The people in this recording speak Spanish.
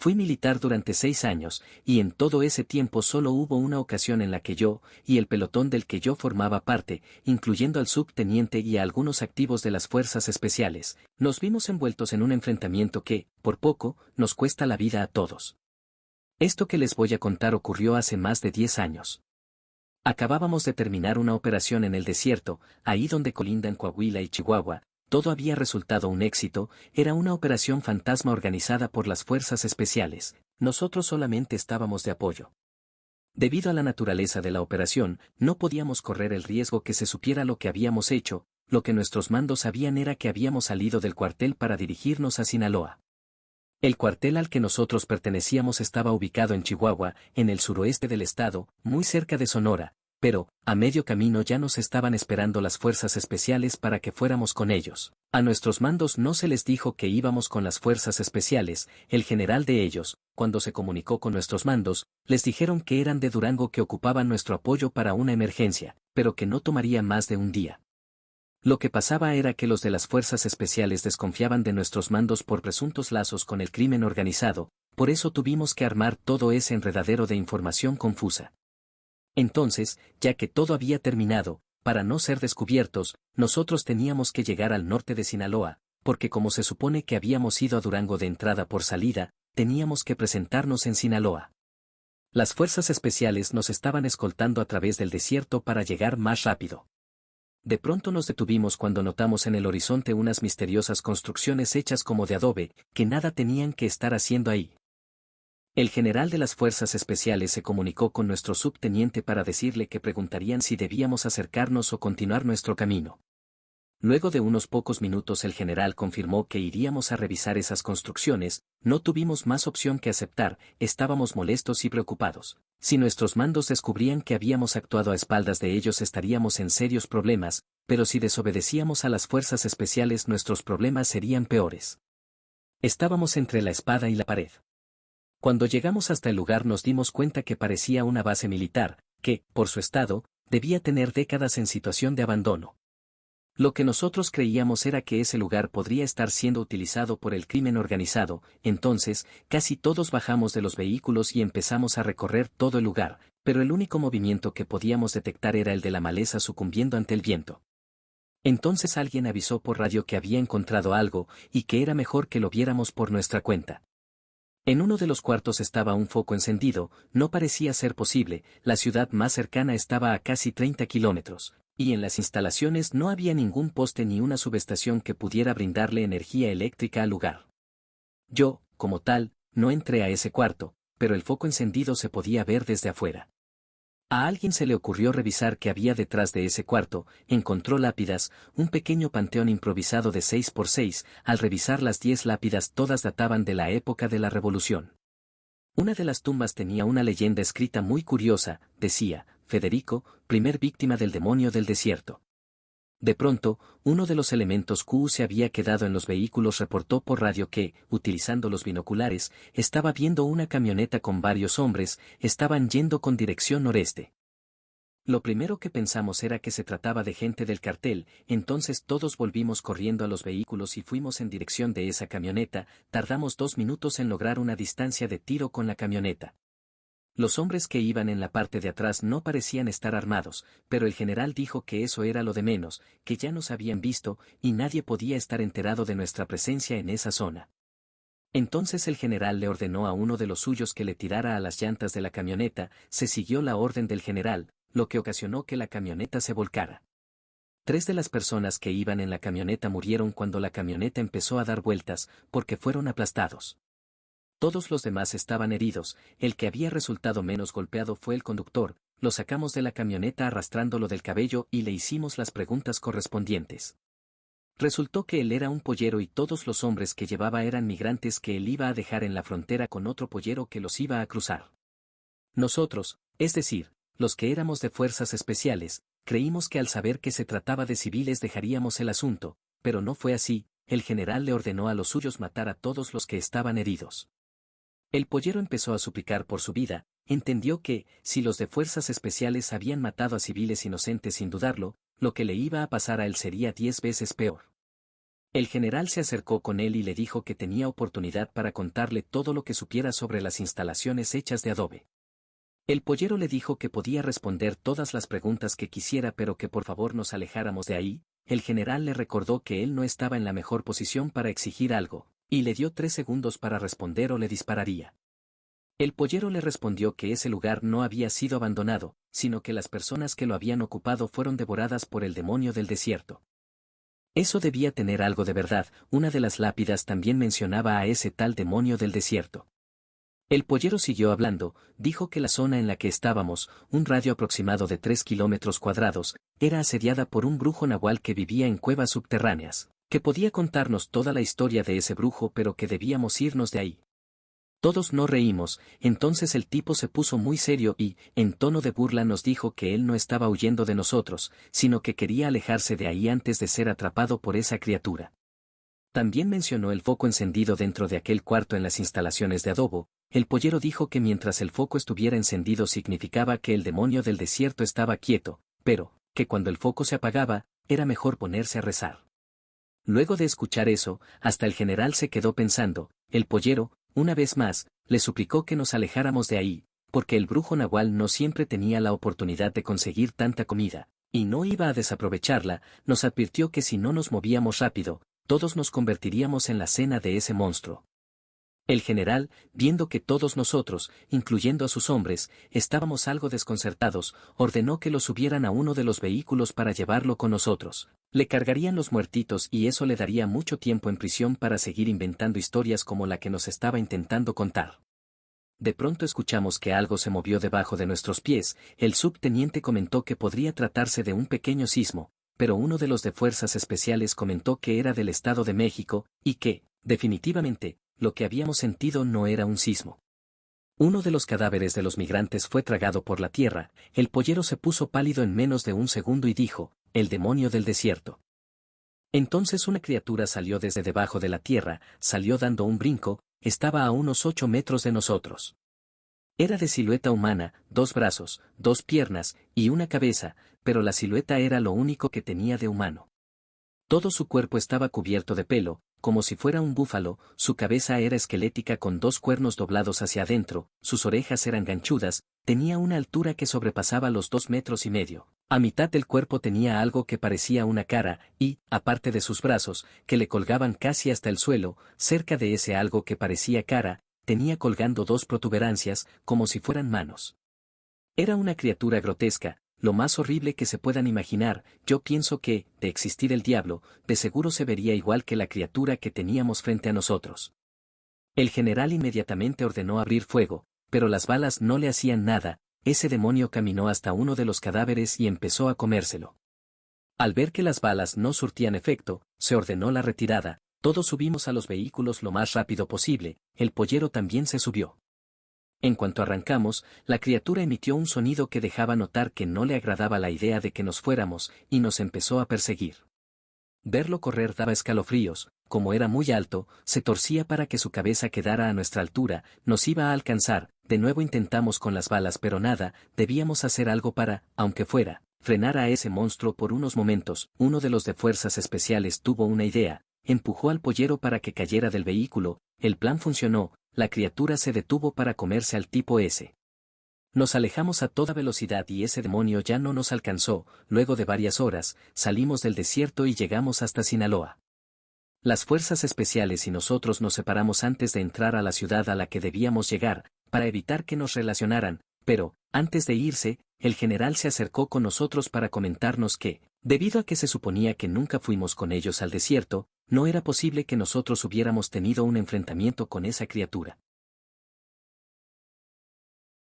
Fui militar durante 6 años, y en todo ese tiempo solo hubo una ocasión en la que yo, y el pelotón del que yo formaba parte, incluyendo al subteniente y a algunos activos de las fuerzas especiales, nos vimos envueltos en un enfrentamiento que, por poco, nos cuesta la vida a todos. Esto que les voy a contar ocurrió hace más de 10 años. Acabábamos de terminar una operación en el desierto, ahí donde colindan Coahuila y Chihuahua. Todo había resultado un éxito, era una operación fantasma organizada por las fuerzas especiales, nosotros solamente estábamos de apoyo. Debido a la naturaleza de la operación, no podíamos correr el riesgo que se supiera lo que habíamos hecho, lo que nuestros mandos sabían era que habíamos salido del cuartel para dirigirnos a Sinaloa. El cuartel al que nosotros pertenecíamos estaba ubicado en Chihuahua, en el suroeste del estado, muy cerca de Sonora, pero, a medio camino ya nos estaban esperando las fuerzas especiales para que fuéramos con ellos. A nuestros mandos no se les dijo que íbamos con las fuerzas especiales, el general de ellos, cuando se comunicó con nuestros mandos, les dijeron que eran de Durango que ocupaban nuestro apoyo para una emergencia, pero que no tomaría más de un día. Lo que pasaba era que los de las fuerzas especiales desconfiaban de nuestros mandos por presuntos lazos con el crimen organizado, por eso tuvimos que armar todo ese enredadero de información confusa. Entonces, ya que todo había terminado, para no ser descubiertos, nosotros teníamos que llegar al norte de Sinaloa, porque como se supone que habíamos ido a Durango de entrada por salida, teníamos que presentarnos en Sinaloa. Las fuerzas especiales nos estaban escoltando a través del desierto para llegar más rápido. De pronto nos detuvimos cuando notamos en el horizonte unas misteriosas construcciones hechas como de adobe, que nada tenían que estar haciendo ahí. El general de las fuerzas especiales se comunicó con nuestro subteniente para decirle que preguntarían si debíamos acercarnos o continuar nuestro camino. Luego de unos pocos minutos el general confirmó que iríamos a revisar esas construcciones, no tuvimos más opción que aceptar, estábamos molestos y preocupados. Si nuestros mandos descubrían que habíamos actuado a espaldas de ellos estaríamos en serios problemas, pero si desobedecíamos a las fuerzas especiales nuestros problemas serían peores. Estábamos entre la espada y la pared. Cuando llegamos hasta el lugar nos dimos cuenta que parecía una base militar, que, por su estado, debía tener décadas en situación de abandono. Lo que nosotros creíamos era que ese lugar podría estar siendo utilizado por el crimen organizado, entonces, casi todos bajamos de los vehículos y empezamos a recorrer todo el lugar, pero el único movimiento que podíamos detectar era el de la maleza sucumbiendo ante el viento. Entonces alguien avisó por radio que había encontrado algo, y que era mejor que lo viéramos por nuestra cuenta. En uno de los cuartos estaba un foco encendido, no parecía ser posible, la ciudad más cercana estaba a casi 30 kilómetros, y en las instalaciones no había ningún poste ni una subestación que pudiera brindarle energía eléctrica al lugar. Yo, como tal, no entré a ese cuarto, pero el foco encendido se podía ver desde afuera. A alguien se le ocurrió revisar qué había detrás de ese cuarto, encontró lápidas, un pequeño panteón improvisado de 6 por 6, al revisar las 10 lápidas todas databan de la época de la Revolución. Una de las tumbas tenía una leyenda escrita muy curiosa, decía, Federico, primer víctima del demonio del desierto. De pronto, uno de los elementos Q se había quedado en los vehículos reportó por radio que, utilizando los binoculares, estaba viendo una camioneta con varios hombres, estaban yendo con dirección noreste. Lo primero que pensamos era que se trataba de gente del cartel, entonces todos volvimos corriendo a los vehículos y fuimos en dirección de esa camioneta, tardamos 2 minutos en lograr una distancia de tiro con la camioneta. Los hombres que iban en la parte de atrás no parecían estar armados, pero el general dijo que eso era lo de menos, que ya nos habían visto, y nadie podía estar enterado de nuestra presencia en esa zona. Entonces el general le ordenó a uno de los suyos que le tirara a las llantas de la camioneta, se siguió la orden del general, lo que ocasionó que la camioneta se volcara. 3 de las personas que iban en la camioneta murieron cuando la camioneta empezó a dar vueltas, porque fueron aplastados. Todos los demás estaban heridos, el que había resultado menos golpeado fue el conductor, lo sacamos de la camioneta arrastrándolo del cabello y le hicimos las preguntas correspondientes. Resultó que él era un pollero y todos los hombres que llevaba eran migrantes que él iba a dejar en la frontera con otro pollero que los iba a cruzar. Nosotros, es decir, los que éramos de fuerzas especiales, creímos que al saber que se trataba de civiles dejaríamos el asunto, pero no fue así, el general le ordenó a los suyos matar a todos los que estaban heridos. El pollero empezó a suplicar por su vida, entendió que, si los de fuerzas especiales habían matado a civiles inocentes sin dudarlo, lo que le iba a pasar a él sería 10 veces peor. El general se acercó con él y le dijo que tenía oportunidad para contarle todo lo que supiera sobre las instalaciones hechas de adobe. El pollero le dijo que podía responder todas las preguntas que quisiera pero que por favor nos alejáramos de ahí. El general le recordó que él no estaba en la mejor posición para exigir algo, y le dio 3 segundos para responder o le dispararía. El pollero le respondió que ese lugar no había sido abandonado, sino que las personas que lo habían ocupado fueron devoradas por el demonio del desierto. Eso debía tener algo de verdad, una de las lápidas también mencionaba a ese tal demonio del desierto. El pollero siguió hablando, dijo que la zona en la que estábamos, un radio aproximado de 3 kilómetros cuadrados, era asediada por un brujo nahual que vivía en cuevas subterráneas, que podía contarnos toda la historia de ese brujo pero que debíamos irnos de ahí. Todos nos reímos, entonces el tipo se puso muy serio y, en tono de burla nos dijo que él no estaba huyendo de nosotros, sino que quería alejarse de ahí antes de ser atrapado por esa criatura. También mencionó el foco encendido dentro de aquel cuarto en las instalaciones de adobo. El pollero dijo que mientras el foco estuviera encendido significaba que el demonio del desierto estaba quieto, pero, que cuando el foco se apagaba, era mejor ponerse a rezar. Luego de escuchar eso, hasta el general se quedó pensando. El pollero, una vez más, le suplicó que nos alejáramos de ahí, porque el brujo nahual no siempre tenía la oportunidad de conseguir tanta comida, y no iba a desaprovecharla. Nos advirtió que si no nos movíamos rápido, todos nos convertiríamos en la cena de ese monstruo. El general, viendo que todos nosotros, incluyendo a sus hombres, estábamos algo desconcertados, ordenó que lo subieran a uno de los vehículos para llevarlo con nosotros. Le cargarían los muertitos y eso le daría mucho tiempo en prisión para seguir inventando historias como la que nos estaba intentando contar. De pronto escuchamos que algo se movió debajo de nuestros pies. El subteniente comentó que podría tratarse de un pequeño sismo, pero uno de los de fuerzas especiales comentó que era del Estado de México, y que, definitivamente, lo que habíamos sentido no era un sismo. Uno de los cadáveres de los migrantes fue tragado por la tierra. El pollero se puso pálido en menos de un segundo y dijo, el demonio del desierto. Entonces una criatura salió desde debajo de la tierra, salió dando un brinco, estaba a unos 8 metros de nosotros. Era de silueta humana, 2 brazos, 2 piernas, y una cabeza, pero la silueta era lo único que tenía de humano. Todo su cuerpo estaba cubierto de pelo, como si fuera un búfalo. Su cabeza era esquelética con 2 cuernos doblados hacia adentro, sus orejas eran ganchudas, tenía una altura que sobrepasaba los 2,5 metros. A mitad del cuerpo tenía algo que parecía una cara, y, aparte de sus brazos, que le colgaban casi hasta el suelo, cerca de ese algo que parecía cara, tenía colgando 2 protuberancias, como si fueran manos. Era una criatura grotesca, lo más horrible que se puedan imaginar. Yo pienso que, de existir el diablo, de seguro se vería igual que la criatura que teníamos frente a nosotros. El general inmediatamente ordenó abrir fuego, pero las balas no le hacían nada. Ese demonio caminó hasta uno de los cadáveres y empezó a comérselo. Al ver que las balas no surtían efecto, se ordenó la retirada. Todos subimos a los vehículos lo más rápido posible. El pollero también se subió. En cuanto arrancamos, la criatura emitió un sonido que dejaba notar que no le agradaba la idea de que nos fuéramos, y nos empezó a perseguir. Verlo correr daba escalofríos. Como era muy alto, se torcía para que su cabeza quedara a nuestra altura, nos iba a alcanzar. De nuevo intentamos con las balas pero nada. Debíamos hacer algo para, aunque fuera, frenar a ese monstruo por unos momentos. Uno de los de fuerzas especiales tuvo una idea, empujó al pollero para que cayera del vehículo. El plan funcionó. La criatura se detuvo para comerse al tipo ese. Nos alejamos a toda velocidad y ese demonio ya no nos alcanzó. Luego de varias horas, salimos del desierto y llegamos hasta Sinaloa. Las fuerzas especiales y nosotros nos separamos antes de entrar a la ciudad a la que debíamos llegar, para evitar que nos relacionaran, pero, antes de irse, el general se acercó con nosotros para comentarnos que, debido a que se suponía que nunca fuimos con ellos al desierto, no era posible que nosotros hubiéramos tenido un enfrentamiento con esa criatura.